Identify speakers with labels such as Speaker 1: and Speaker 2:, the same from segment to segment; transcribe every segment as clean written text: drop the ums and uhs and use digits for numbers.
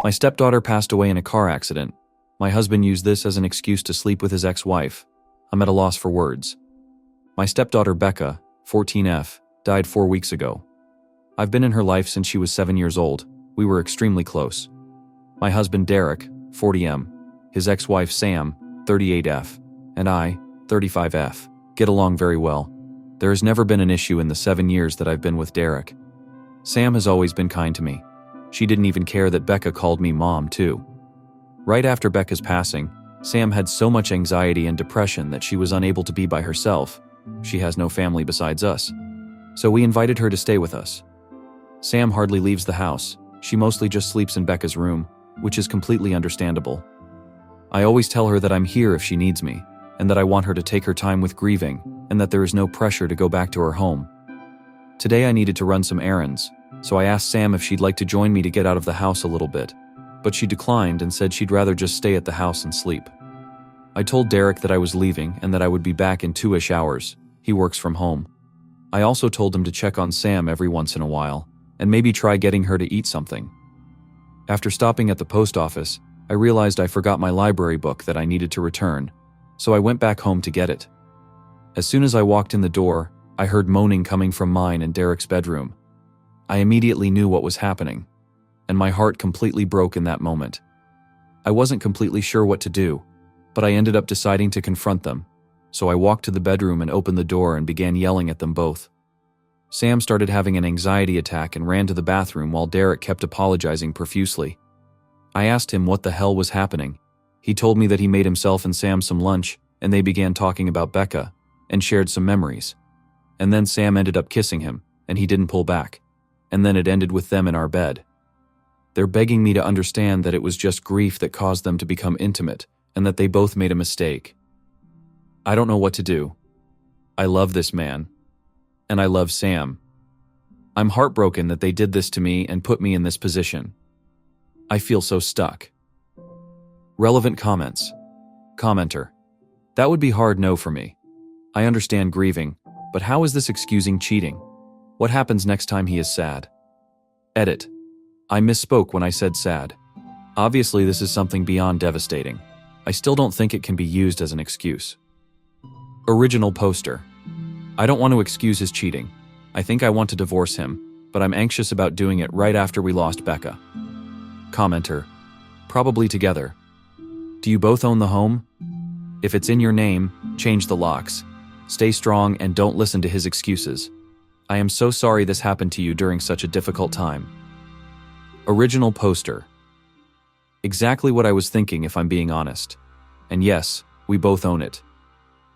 Speaker 1: My stepdaughter passed away in a car accident. My husband used this as an excuse to sleep with his ex-wife. I'm at a loss for words. My stepdaughter Becca, 14F, died 4 weeks ago. I've been in her life since she was 7 years old. We were extremely close. My husband Derek, 40M, his ex-wife Sam, 38F, and I, 35F, get along very well. There has never been an issue in the 7 years that I've been with Derek. Sam has always been kind to me. She didn't even care that Becca called me mom too. Right after Becca's passing, Sam had so much anxiety and depression that she was unable to be by herself. She has no family besides us. So we invited her to stay with us. Sam hardly leaves the house. She mostly just sleeps in Becca's room, which is completely understandable. I always tell her that I'm here if she needs me, and that I want her to take her time with grieving, and that there is no pressure to go back to her home. Today I needed to run some errands, so I asked Sam if she'd like to join me to get out of the house a little bit, but she declined and said she'd rather just stay at the house and sleep. I told Derek that I was leaving and that I would be back in 2-ish hours. He works from home. I also told him to check on Sam every once in a while, and maybe try getting her to eat something. After stopping at the post office, I realized I forgot my library book that I needed to return, so I went back home to get it. As soon as I walked in the door, I heard moaning coming from mine and Derek's bedroom. I immediately knew what was happening, and my heart completely broke in that moment. I wasn't completely sure what to do, but I ended up deciding to confront them, so I walked to the bedroom and opened the door and began yelling at them both. Sam started having an anxiety attack and ran to the bathroom while Derek kept apologizing profusely. I asked him what the hell was happening. He told me that he made himself and Sam some lunch, and they began talking about Becca, and shared some memories. And then Sam ended up kissing him, and he didn't pull back. And then it ended with them in our bed. They're begging me to understand that it was just grief that caused them to become intimate, and that they both made a mistake. I don't know what to do. I love this man. And I love Sam. I'm heartbroken that they did this to me and put me in this position. I feel so stuck. Relevant comments. Commenter. That would be hard no for me. I understand grieving, but how is this excusing cheating? What happens next time he is sad? Edit. I misspoke when I said sad. Obviously this is something beyond devastating. I still don't think it can be used as an excuse. Original poster. I don't want to excuse his cheating. I think I want to divorce him, but I'm anxious about doing it right after we lost Becca. Commenter. Probably together. Do you both own the home? If it's in your name, change the locks. Stay strong and don't listen to his excuses. I am so sorry this happened to you during such a difficult time. Original poster. Exactly what I was thinking if I'm being honest. And yes, we both own it.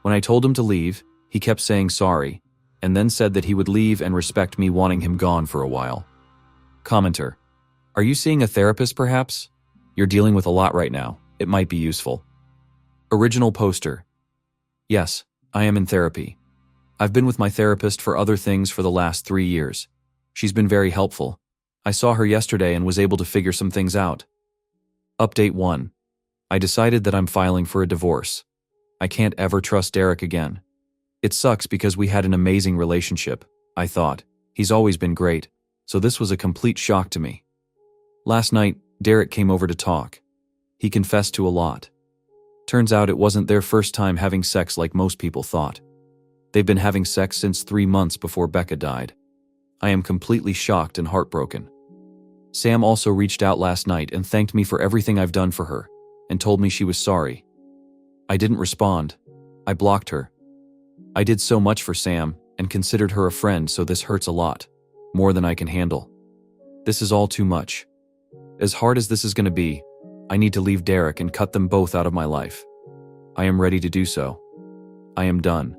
Speaker 1: When I told him to leave, he kept saying sorry, and then said that he would leave and respect me wanting him gone for a while. Commenter. Are you seeing a therapist perhaps? You're dealing with a lot right now. It might be useful. Original poster. Yes, I am in therapy. I've been with my therapist for other things for the last 3 years. She's been very helpful. I saw her yesterday and was able to figure some things out. Update 1. I decided that I'm filing for a divorce. I can't ever trust Derek again. It sucks because we had an amazing relationship, I thought. He's always been great, so this was a complete shock to me. Last night, Derek came over to talk. He confessed to a lot. Turns out it wasn't their first time having sex like most people thought. They've been having sex since 3 months before Becca died. I am completely shocked and heartbroken. Sam also reached out last night and thanked me for everything I've done for her, and told me she was sorry. I didn't respond. I blocked her. I did so much for Sam, and considered her a friend, so this hurts a lot. More than I can handle. This is all too much. As hard as this is going to be, I need to leave Derek and cut them both out of my life. I am ready to do so. I am done.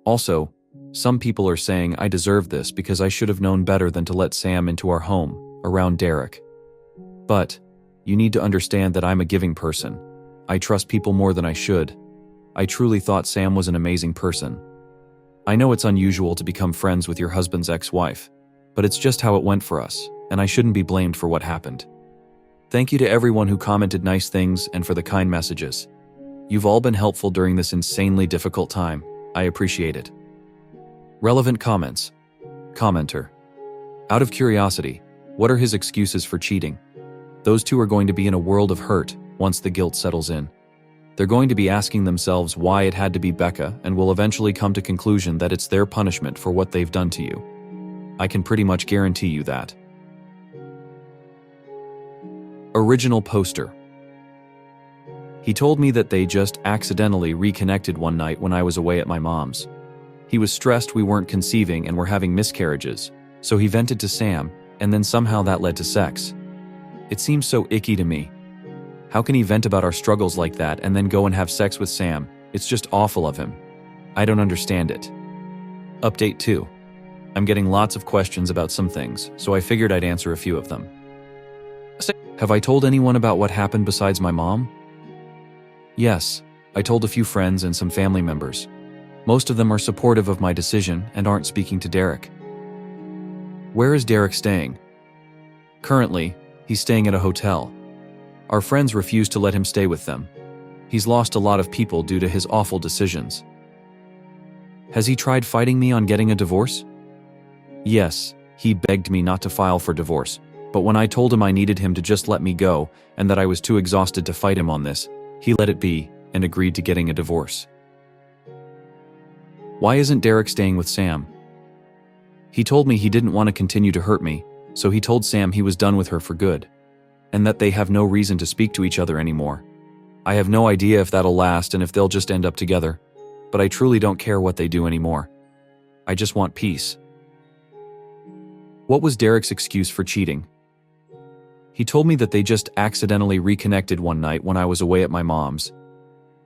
Speaker 1: Also, some people are saying I deserve this because I should have known better than to let Sam into our home, around Derek. But, you need to understand that I'm a giving person. I trust people more than I should. I truly thought Sam was an amazing person. I know it's unusual to become friends with your husband's ex-wife, but it's just how it went for us, and I shouldn't be blamed for what happened. Thank you to everyone who commented nice things and for the kind messages. You've all been helpful during this insanely difficult time. I appreciate it. Relevant comments. Commenter. Out of curiosity, what are his excuses for cheating? Those two are going to be in a world of hurt once the guilt settles in. They're going to be asking themselves why it had to be Becca and will eventually come to conclusion that it's their punishment for what they've done to you. I can pretty much guarantee you that. Original poster. He told me that they just accidentally reconnected one night when I was away at my mom's. He was stressed we weren't conceiving and were having miscarriages, so he vented to Sam, and then somehow that led to sex. It seems so icky to me. How can he vent about our struggles like that and then go and have sex with Sam? It's just awful of him. I don't understand it. Update 2. I'm getting lots of questions about some things, so I figured I'd answer a few of them. Have I told anyone about what happened besides my mom? Yes, I told a few friends and some family members. Most of them are supportive of my decision and aren't speaking to Derek. Where is Derek staying? Currently, he's staying at a hotel. Our friends refuse to let him stay with them. He's lost a lot of people due to his awful decisions. Has he tried fighting me on getting a divorce? Yes, he begged me not to file for divorce, but when I told him I needed him to just let me go and that I was too exhausted to fight him on this, he let it be and agreed to getting a divorce. Why isn't Derek staying with Sam? He told me he didn't want to continue to hurt me, so he told Sam he was done with her for good, and that they have no reason to speak to each other anymore. I have no idea if that'll last and if they'll just end up together, but I truly don't care what they do anymore. I just want peace. What was Derek's excuse for cheating? He told me that they just accidentally reconnected one night when I was away at my mom's.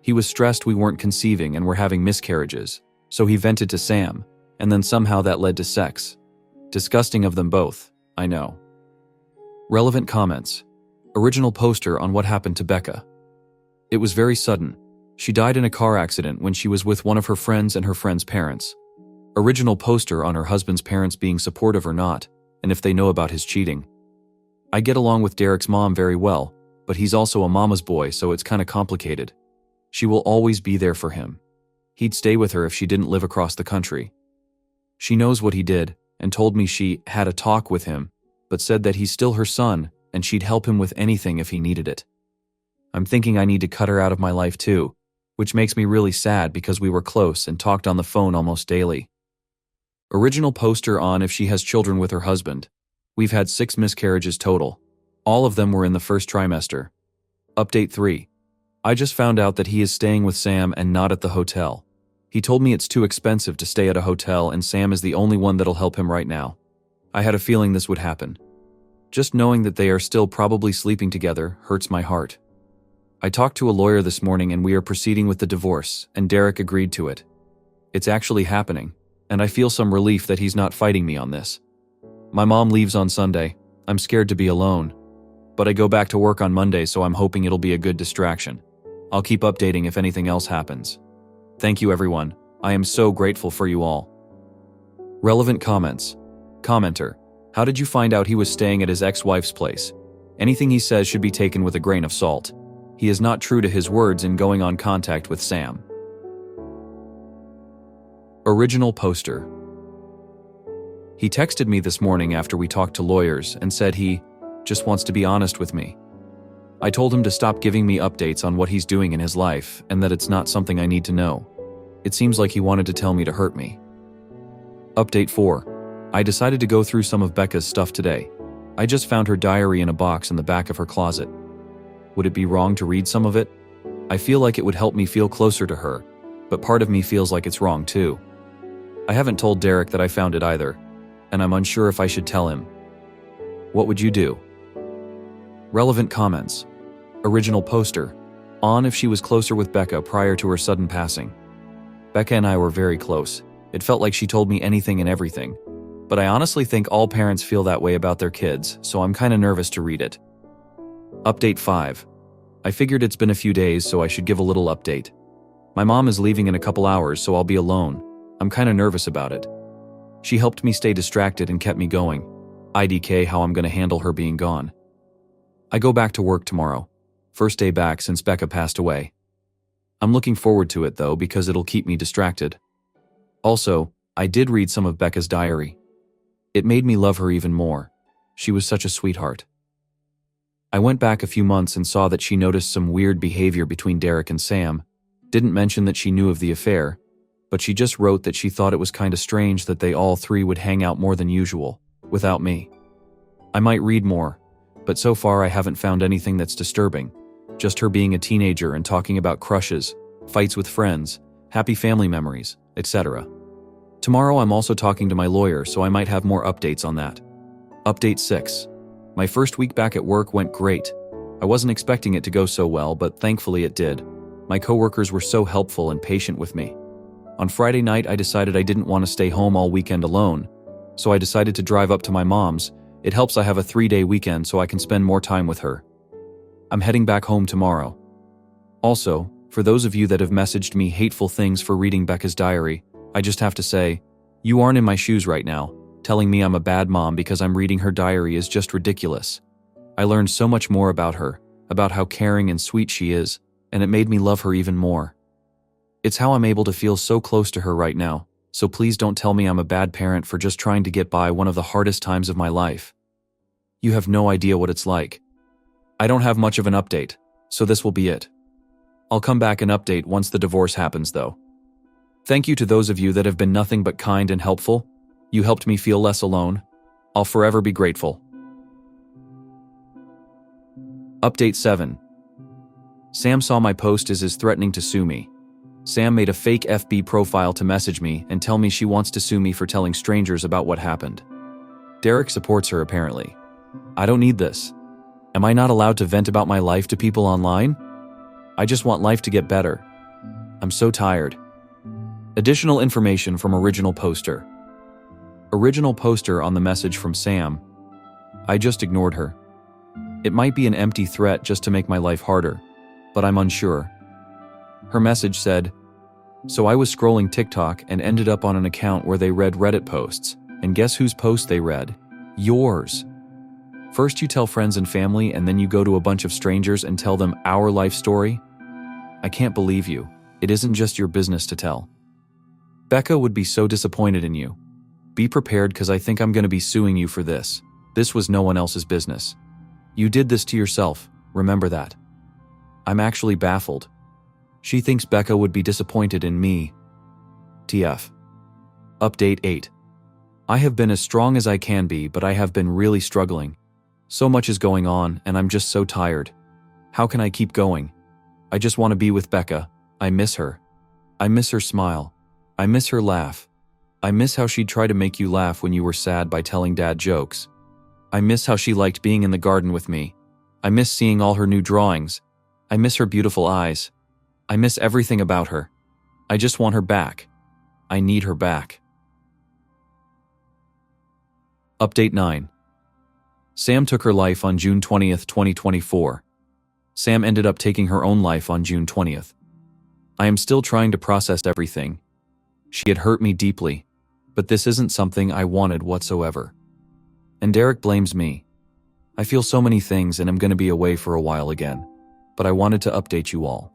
Speaker 1: He was stressed we weren't conceiving and were having miscarriages, so he vented to Sam, and then somehow that led to sex. Disgusting of them both, I know. Relevant comments. Original poster on what happened to Becca. It was very sudden. She died in a car accident when she was with one of her friends and her friend's parents. Original poster on her husband's parents being supportive or not, and if they know about his cheating. I get along with Derek's mom very well, but he's also a mama's boy, so it's kinda complicated. She will always be there for him. He'd stay with her if she didn't live across the country. She knows what he did, and told me she had a talk with him, but said that he's still her son, and she'd help him with anything if he needed it. I'm thinking I need to cut her out of my life too, which makes me really sad because we were close and talked on the phone almost daily. Original poster on if she has children with her husband. We've had 6 miscarriages total. All of them were in the first trimester. Update 3. I just found out that he is staying with Sam and not at the hotel. He told me it's too expensive to stay at a hotel and Sam is the only one that'll help him right now. I had a feeling this would happen. Just knowing that they are still probably sleeping together hurts my heart. I talked to a lawyer this morning and we are proceeding with the divorce, and Derek agreed to it. It's actually happening, and I feel some relief that he's not fighting me on this. My mom leaves on Sunday. I'm scared to be alone. But I go back to work on Monday, so I'm hoping it'll be a good distraction. I'll keep updating if anything else happens. Thank you everyone. I am so grateful for you all. Relevant comments. Commenter. How did you find out he was staying at his ex-wife's place? Anything he says should be taken with a grain of salt. He is not true to his words in going on contact with Sam. Original poster. He texted me this morning after we talked to lawyers and said he just wants to be honest with me. I told him to stop giving me updates on what he's doing in his life and that it's not something I need to know. It seems like he wanted to tell me to hurt me. Update 4. I decided to go through some of Becca's stuff today. I just found her diary in a box in the back of her closet. Would it be wrong to read some of it? I feel like it would help me feel closer to her, but part of me feels like it's wrong too. I haven't told Derek that I found it either, and I'm unsure if I should tell him. What would you do? Relevant comments. Original poster. On if she was closer with Becca prior to her sudden passing. Becca and I were very close. It felt like she told me anything and everything. But I honestly think all parents feel that way about their kids, so I'm kinda nervous to read it. Update 5. I figured it's been a few days, so I should give a little update. My mom is leaving in a couple hours, so I'll be alone. I'm kinda nervous about it. She helped me stay distracted and kept me going. IDK how I'm gonna handle her being gone. I go back to work tomorrow. First day back since Becca passed away. I'm looking forward to it though because it'll keep me distracted. Also, I did read some of Becca's diary. It made me love her even more. She was such a sweetheart. I went back a few months and saw that she noticed some weird behavior between Derek and Sam. Didn't mention that she knew of the affair, but she just wrote that she thought it was kinda strange that they all three would hang out more than usual, without me. I might read more, but so far I haven't found anything that's disturbing. Just her being a teenager and talking about crushes, fights with friends, happy family memories, etc. Tomorrow I'm also talking to my lawyer, so I might have more updates on that. Update 6. My first week back at work went great. I wasn't expecting it to go so well, but thankfully it did. My coworkers were so helpful and patient with me. On Friday night I decided I didn't want to stay home all weekend alone, so I decided to drive up to my mom's. It helps I have a 3-day weekend so I can spend more time with her. I'm heading back home tomorrow. Also, for those of you that have messaged me hateful things for reading Becca's diary, I just have to say, you aren't in my shoes right now. Telling me I'm a bad mom because I'm reading her diary is just ridiculous. I learned so much more about her, about how caring and sweet she is, and it made me love her even more. It's how I'm able to feel so close to her right now, so please don't tell me I'm a bad parent for just trying to get by one of the hardest times of my life. You have no idea what it's like. I don't have much of an update, so this will be it. I'll come back and update once the divorce happens though. Thank you to those of you that have been nothing but kind and helpful. You helped me feel less alone. I'll forever be grateful. Update 7. Sam saw my post as is threatening to sue me. Sam made a fake FB profile to message me and tell me she wants to sue me for telling strangers about what happened. Derek supports her apparently. I don't need this. Am I not allowed to vent about my life to people online? I just want life to get better. I'm so tired. Additional information from original poster. Original poster on the message from Sam. I just ignored her. It might be an empty threat just to make my life harder, but I'm unsure. Her message said, "So I was scrolling TikTok and ended up on an account where they read Reddit posts, and guess whose post they read? Yours. First you tell friends and family and then you go to a bunch of strangers and tell them our life story? I can't believe you. It isn't just your business to tell. Becca would be so disappointed in you. Be prepared because I think I'm going to be suing you for this. This was no one else's business. You did this to yourself, remember that. I'm actually baffled. She thinks Becca would be disappointed in me. TF. Update 8. I have been as strong as I can be, but I have been really struggling. So much is going on, and I'm just so tired. How can I keep going? I just want to be with Becca. I miss her. I miss her smile. I miss her laugh. I miss how she'd try to make you laugh when you were sad by telling dad jokes. I miss how she liked being in the garden with me. I miss seeing all her new drawings. I miss her beautiful eyes. I miss everything about her. I just want her back. I need her back. Update 9. Sam took her life on June 20th, 2024. Sam ended up taking her own life on June 20th. I am still trying to process everything. She had hurt me deeply, but this isn't something I wanted whatsoever. And Derek blames me. I feel so many things and I'm going to be away for a while again, but I wanted to update you all.